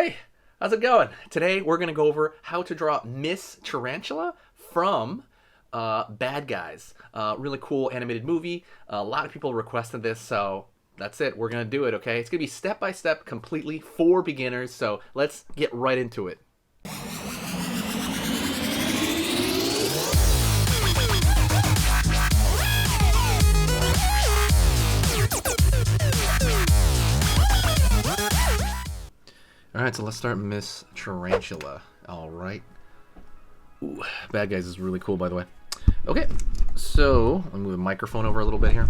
Hey, how's it going? Today we're going to go over how to draw Miss Tarantula from Bad Guys. Really cool animated movie. A lot of people requested this, so that's it. We're going to do it, okay? It's going to be step-by-step completely for beginners, so let's get right into it. Alright, so let's start Miss Tarantula. Alright. Ooh, Bad Guys is really cool, by the way. Okay, so let me move the microphone over a little bit here.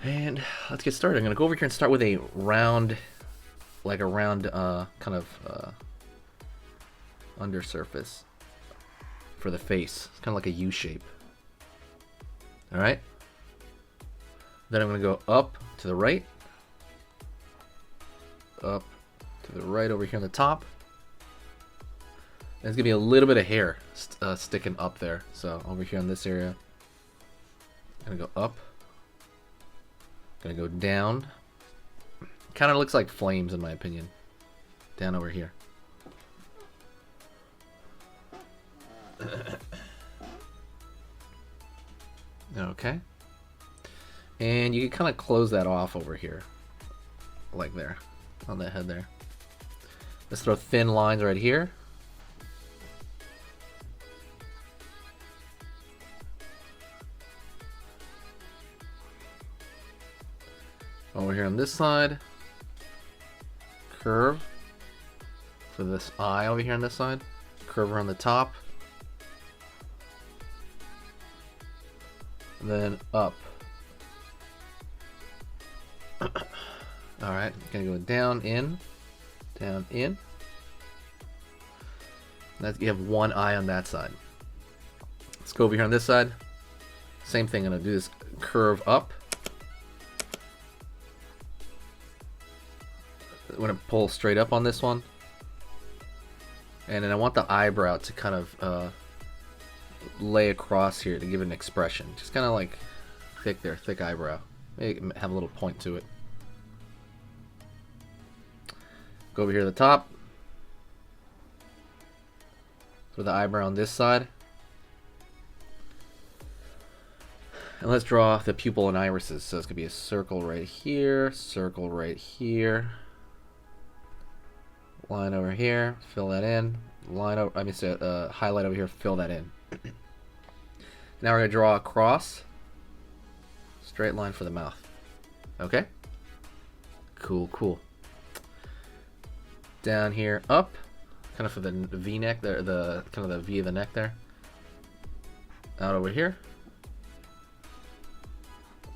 And let's get started. I'm going to go over here and start with a round, kind of undersurface for the face. It's kind of like a U shape. Alright. Then I'm going to go up to the right. Up to the right over here on the top. And there's gonna be a little bit of hair sticking up there. So over here in this area, gonna go up, gonna go down. Kind of looks like flames in my opinion. Down over here. Okay. And you can kind of close that off over here, like there. On that head there. Let's throw thin lines right here. Over here on this side. Curve. For this eye over here on this side. Curve around the top. And then up. Alright, gonna go down, in. You have one eye on that side. Let's go over here on this side. Same thing, I'm gonna do this curve up. I'm gonna pull straight up on this one. And then I want the eyebrow to kind of lay across here to give it an expression. Just kind of like thick there, thick eyebrow. Maybe have a little point to it. Go over here to the top. For the eyebrow on this side. And let's draw the pupil and irises. So it's going to be a circle right here, circle right here. Line over here, fill that in. Line over, highlight over here, fill that in. Now we're going to draw a cross. Straight line for the mouth. Okay? Cool, cool. Down here, up, kind of for the V-neck there, the kind of the V of the neck there. Out over here.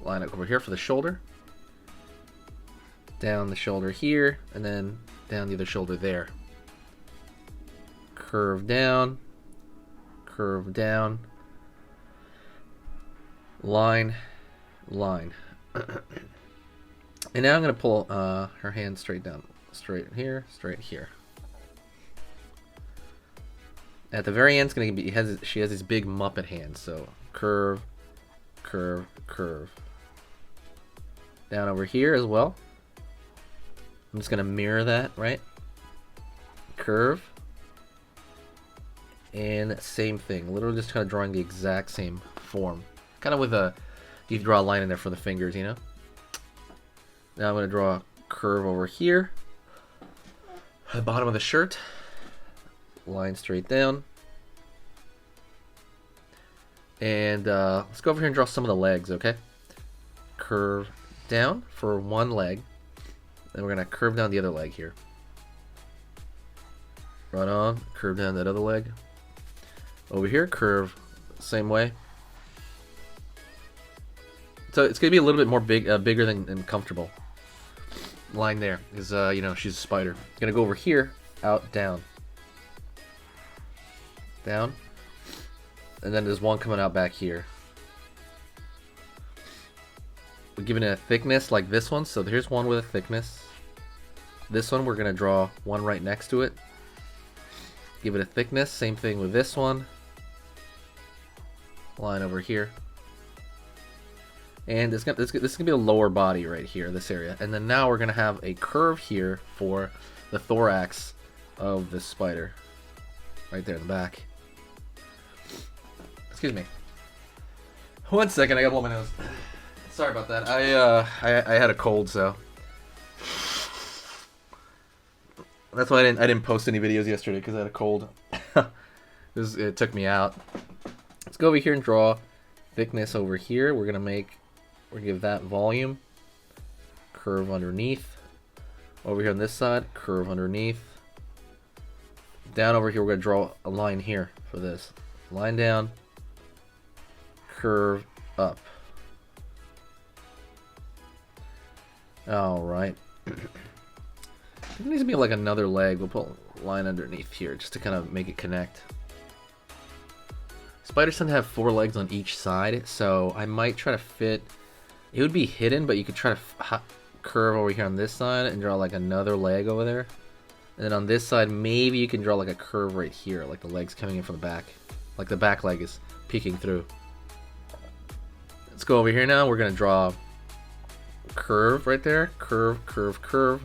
Line up over here for the shoulder. Down the shoulder here, and then down the other shoulder there. Curve down. Curve down. Line. Line. And now I'm going to pull her hand straight down. Straight here, straight here. At the very end, it's gonna be. She has these big Muppet hands. So curve, curve, curve. Down over here as well. I'm just gonna mirror that, right? Curve. And same thing. Literally just kind of drawing the exact same form. Kind of with a. You draw a line in there for the fingers, you know. Now I'm gonna draw a curve over here. The bottom of the shirt, line straight down, and let's go over here and draw some of the legs, okay? Curve down for one leg, then we're gonna curve down the other leg here. Right on, curve down that other leg. Over here, curve same way. So it's gonna be a little bit more bigger than comfortable. Line there is you know, she's a spider. Gonna go over here, out, down, down, and then there's one coming out back here. We're giving it a thickness like this one. So here's one with a thickness. This one we're gonna draw one right next to it. Give it a thickness. Same thing with this one. Line over here. And this is gonna be a lower body right here, this area. And then now we're gonna have a curve here for the thorax of the spider, right there in the back. Excuse me. 1 second, I gotta blow my nose. Sorry about that. I had a cold, so that's why I didn't post any videos yesterday, because I had a cold. It took me out. Let's go over here and draw thickness over here. We're gonna give that volume. Curve underneath. Over here on this side, curve underneath. Down over here, we're gonna draw a line here for this. Line down. Curve up. Alright. It needs to be like another leg. We'll put a line underneath here just to kind of make it connect. Spiders tend to have 4 legs on each side, so I might try to fit... It would be hidden, but you could try to curve over here on this side and draw like another leg over there. And then on this side, maybe you can draw like a curve right here, like the leg's coming in from the back. Like the back leg is peeking through. Let's go over here now. We're going to draw a curve right there. Curve, curve, curve.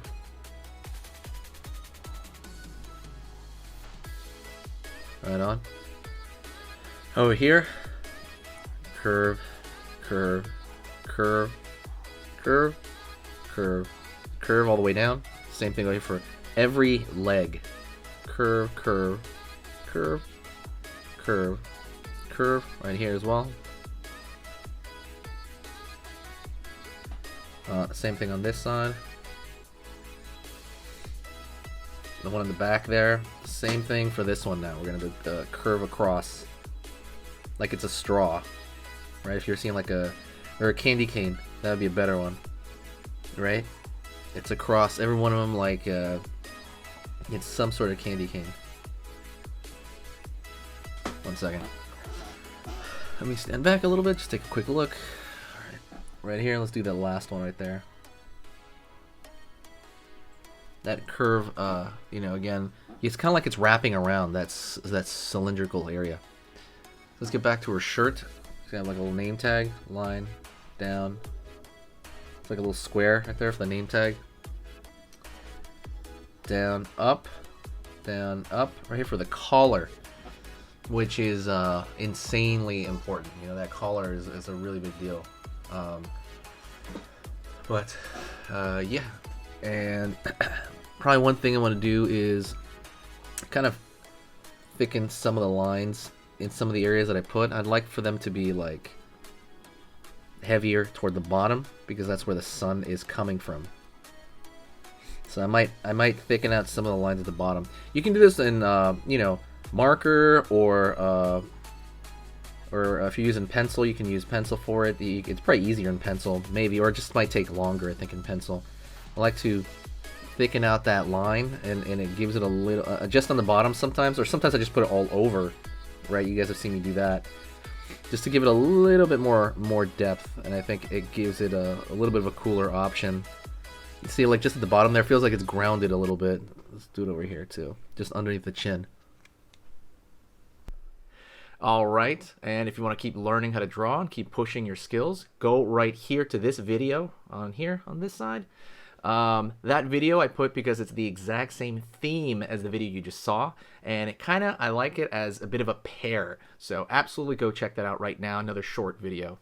Right on. Over here. Curve, curve, curve, curve, curve, curve all the way down. Same thing over here for every leg. Curve, curve, curve, curve, curve. Right here as well. Same thing on this side. The one in the back there. Same thing for this one now. We're going to do the curve across like it's a straw. Right? If you're seeing like or a candy cane, that would be a better one. Right? It's across every one of them like it's some sort of candy cane. 1 second. Let me stand back a little bit, just take a quick look. Right here, let's do that last one right there. That curve, you know, again, it's kind of like it's wrapping around that cylindrical area. Let's get back to her shirt. She's got like a little name tag, line, down. It's like a little square right there for the name tag. Down, up, right here for the collar, which is insanely important. You know, that collar is a really big deal. Yeah, and probably one thing I want to do is kind of thicken some of the lines in some of the areas that I put. I'd like for them to be like heavier toward the bottom because that's where the sun is coming from. So I might thicken out some of the lines at the bottom. You can do this in you know, marker or if you're using pencil, you can use pencil for it. It's probably easier in pencil, maybe, or it just might take longer, I think, in pencil. I like to thicken out that line, and it gives it a little, just on the bottom sometimes, or sometimes I just put it all over, right? You guys have seen me do that, just to give it a little bit more depth, and I think it gives it a little bit of a cooler option. You see, like, just at the bottom there, feels like it's grounded a little bit. Let's do it over here, too, just underneath the chin. Alright, and if you want to keep learning how to draw and keep pushing your skills, go right here to this video on this side. That video I put because it's the exact same theme as the video you just saw, and I like it as a bit of a pair. So absolutely go check that out right now, another short video.